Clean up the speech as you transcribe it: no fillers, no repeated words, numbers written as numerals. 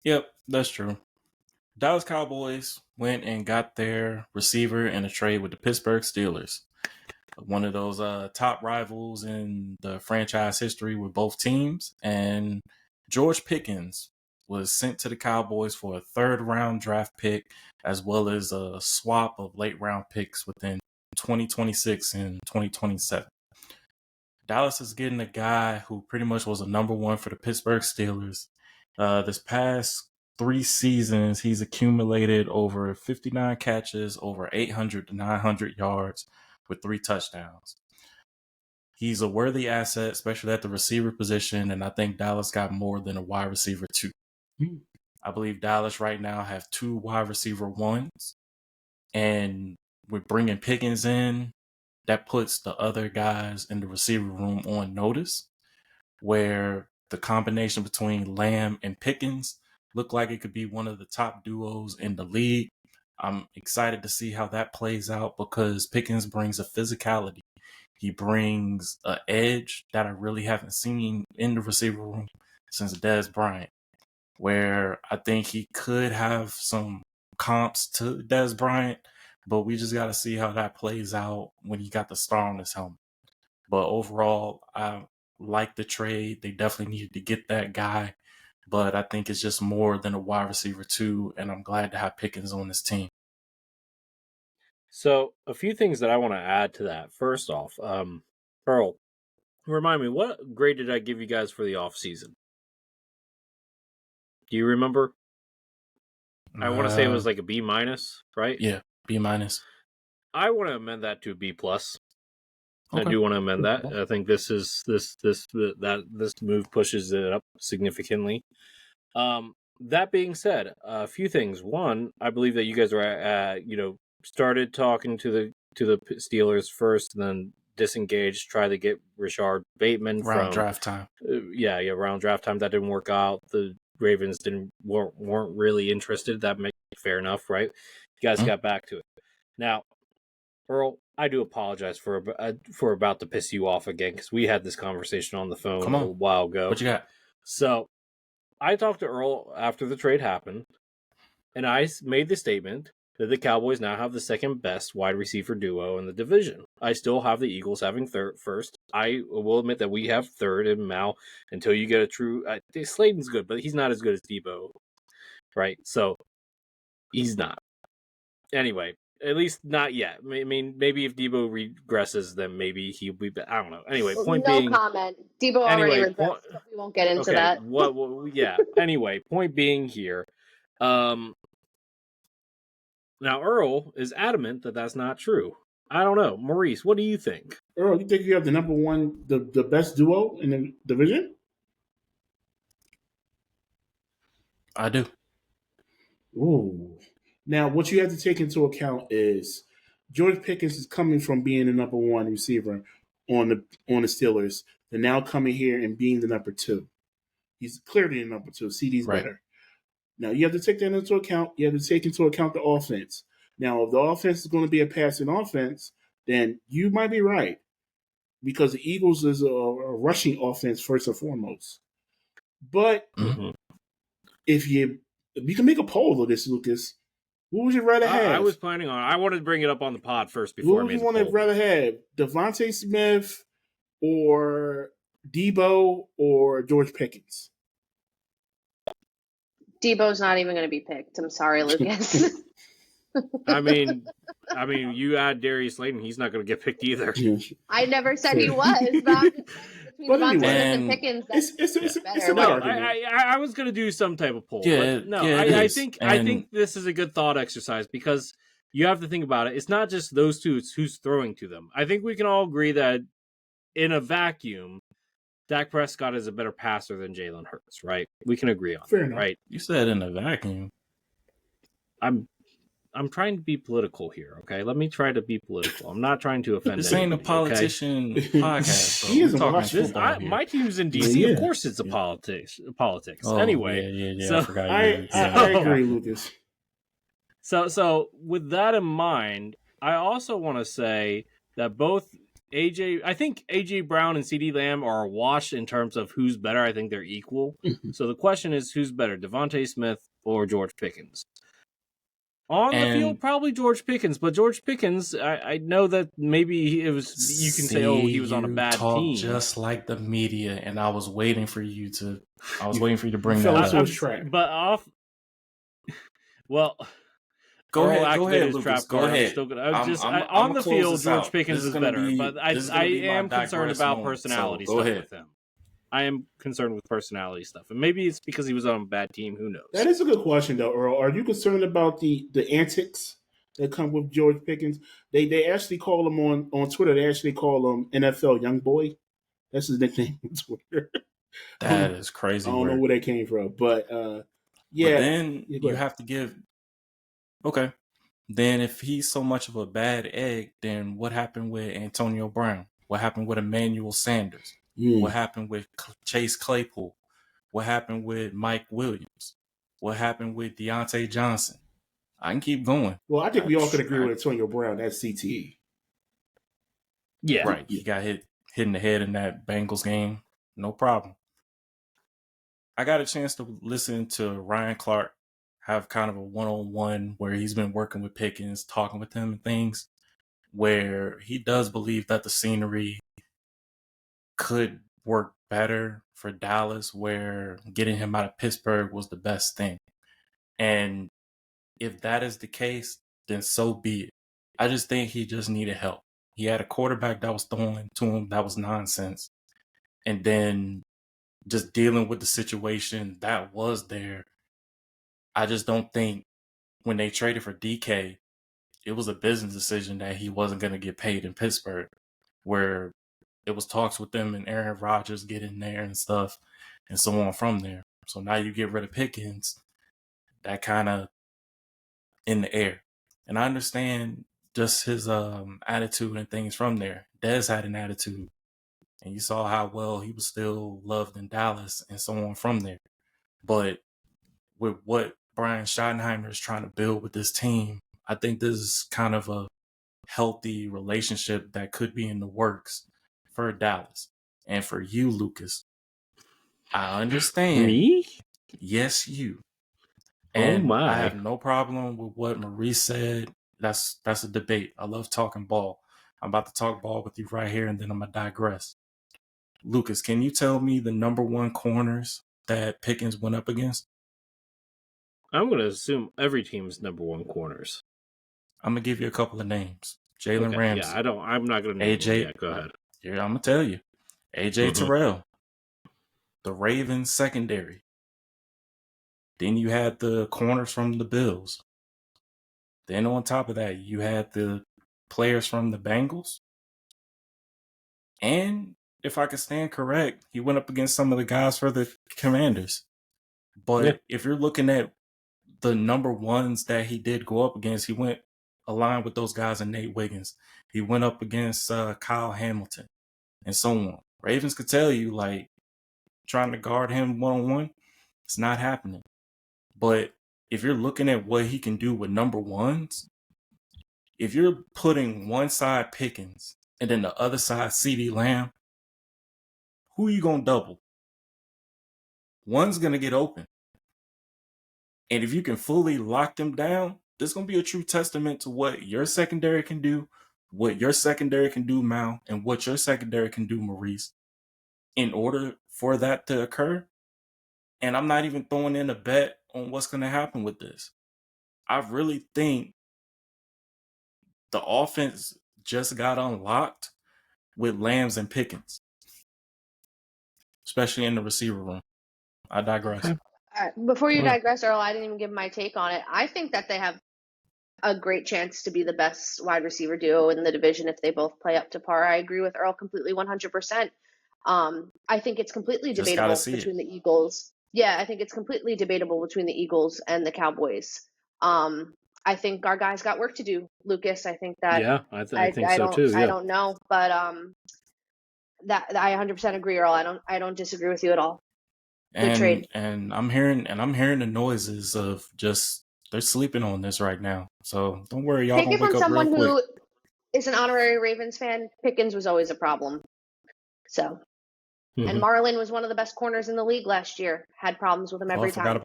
Yep, that's true. Dallas Cowboys went and got their receiver in a trade with the Pittsburgh Steelers. One of those top rivals in the franchise history with both teams. And George Pickens was sent to the Cowboys for a third-round draft pick, as well as a swap of late-round picks within 2026 and 2027. Dallas is getting a guy who pretty much was a number one for the Pittsburgh Steelers. This past 3 seasons, he's accumulated over 59 catches, over 800 to 900 yards with 3 touchdowns. He's a worthy asset, especially at the receiver position, and I think Dallas got more than a wide receiver 2. I believe Dallas right now have 2 wide receiver 1s, and with bringing Pickens in, that puts the other guys in the receiver room on notice, where the combination between Lamb and Pickens look like it could be one of the top duos in the league. I'm excited to see how that plays out because Pickens brings a physicality. He brings an edge that I really haven't seen in the receiver room since Dez Bryant, where I think he could have some comps to Dez Bryant, but we just got to see how that plays out when he got the star on his helmet. But overall, I like the trade. They definitely needed to get that guy, but I think it's just more than a wide receiver 2, and I'm glad to have Pickens on this team. So a few things that I want to add to that. First off, Earl, remind me, what grade did I give you guys for the off season? Do you remember? I want to say it was like a B-, right? Yeah, B-. I want to amend that to a B+. Okay. I do want to amend that. I think this move pushes it up significantly. That being said, a few things. One, I believe that you guys are, started talking to the Steelers first, and then disengaged, try to get Rashard Bateman around draft time. Around draft time. That didn't work out. The Ravens weren't really interested. That makes fair enough, right? You guys got back to it. Now, Earl, I do apologize for about to piss you off again, because we had this conversation on the phone a while ago. What you got? So, I talked to Earl after the trade happened, and I made the statement that the Cowboys now have the second best wide receiver duo in the division. I still have the Eagles having first. I will admit that we have third in Mal until you get a true... Slayton's good, but he's not as good as Debo, right? So, he's not. Anyway, at least not yet. I mean, maybe if Debo regresses, then maybe he'll be... I don't know. Anyway, point being... No comment. Debo already regressed, so we won't get into that. Yeah. Anyway, point being here... Now, Earl is adamant that that's not true. I don't know. Maurice, what do you think? Earl, you think you have the number one, the best duo in the division? I do. Ooh. Now, what you have to take into account is George Pickens is coming from being the number one receiver on the Steelers to now coming here and being the number 2. He's clearly the number 2. CD's right. better. Now, you have to take that into account. You have to take into account the offense. Now, if the offense is going to be a passing offense, then you might be right, because the Eagles is a rushing offense first and foremost. But if you can make a poll of this, Lucas, who would you rather have? I was planning on... I wanted to bring it up on the pod first before I made the poll. Who would you want to rather have? Devontae Smith or Debo or George Pickens? Debo's not even going to be picked. I'm sorry, Lucas. I mean, you add Darius Slayton, he's not going to get picked either. I never said he was, but between Devontae Smith and Pickens, it's better. No, I was going to do some type of poll. I think this is a good thought exercise, because you have to think about it. It's not just those two; it's who's throwing to them. I think we can all agree that in a vacuum, Dak Prescott is a better passer than Jalen Hurts, right? We can agree on that, right? You said in a vacuum. I'm trying to be political here, okay? Let me try to be political. I'm not trying to offend This ain't a politician podcast. He is my team's in DC. Of course it's a politics. Anyway. So, I agree, Lucas. So with that in mind, I also want to say that both I think AJ Brown and CeeDee Lamb are a wash in terms of who's better. I think they're equal. So the question is, who's better, Devontae Smith or George Pickens? On the field, probably George Pickens, but George Pickens, I know that maybe it was. You can say, "Oh, he was on a bad team." Just like the media, and I was waiting for you to. I was waiting for you to bring that up. But off. Well, go ahead, Lucas. Trap go ahead. On the field, George Pickens is better, but I am concerned about personality stuff with him. I am concerned with personality stuff, and maybe it's because he was on a bad team. Who knows? That is a good question, though, Earl. Are you concerned about the antics that come with George Pickens? They actually call him on Twitter. They actually call him NFL Young Boy. That's his nickname on Twitter. That is crazy. I don't know where that came from, but yeah. But then you have to give. Okay. Then if he's so much of a bad egg, then what happened with Antonio Brown? What happened with Emmanuel Sanders? What happened with Chase Claypool? What happened with Mike Williams? What happened with Deontay Johnson? I can keep going. Well, I think we all could agree with Antonio Brown. That's CTE. Yeah. Right. He got hit in the head in that Bengals game. No problem. I got a chance to listen to Ryan Clark have kind of a one-on-one where he's been working with Pickens, talking with him and things, where he does believe that the scenery could work better for Dallas, where getting him out of Pittsburgh was the best thing. And if that is the case, then so be it. I just think he just needed help. He had a quarterback that was throwing to him that was nonsense. And then just dealing with the situation that was there. I just don't think when they traded for DK, it was a business decision that he wasn't going to get paid in Pittsburgh, where it was talks with them and Aaron Rodgers get in there and stuff and so on from there. So now you get rid of Pickens, that kind of in the air. And I understand just his attitude and things from there. Dez had an attitude, and you saw how well he was still loved in Dallas and so on from there. But with what Brian Schottenheimer is trying to build with this team, I think this is kind of a healthy relationship that could be in the works for Dallas. And for you, Lucas, I understand. Me? Yes, you. And I have no problem with what Maurice said. That's a debate. I love talking ball. I'm about to talk ball with you right here, and then I'm going to digress. Lucas, can you tell me the number one corners that Pickens went up against? I'm going to assume every team's number one corners. I'm going to give you a couple of names. Jalen Ramsey. Yeah, I'm not going to name AJ. Yet. Go ahead. Yeah, I'm going to tell you. AJ Terrell. The Ravens secondary. Then you had the corners from the Bills. Then on top of that, you had the players from the Bengals. And if I could stand correct, he went up against some of the guys for the Commanders. But if you're looking at the number ones that he did go up against, he went aligned with those guys and Nate Wiggins. He went up against Kyle Hamilton and so on. Ravens could tell you, like, trying to guard him one-on-one, it's not happening. But if you're looking at what he can do with number ones, if you're putting one side Pickens and then the other side CeeDee Lamb, who are you going to double? One's going to get open. And if you can fully lock them down, this is going to be a true testament to what your secondary can do, what your secondary can do, Mal, and what your secondary can do, Maurice, in order for that to occur. And I'm not even throwing in a bet on what's going to happen with this. I really think the offense just got unlocked with Lambs and Pickens, especially in the receiver room. I digress. Before you digress, Earl, I didn't even give my take on it. I think that they have a great chance to be the best wide receiver duo in the division if they both play up to par. I agree with Earl completely 100%. I think it's completely debatable between the Eagles. Yeah, I think it's completely debatable between the Eagles and the Cowboys. I think our guys got work to do, Lucas. I think that. Yeah, I think so too. Yeah. I don't know, but that I 100% agree, Earl. I don't disagree with you at all. Good trade. And I'm hearing the noises of just they're sleeping on this right now. So don't worry, y'all. Take it from someone who is an honorary Ravens fan. Pickens was always a problem. So, and Mhm. Marlin was one of the best corners in the league last year. Had problems with him every I forgot time.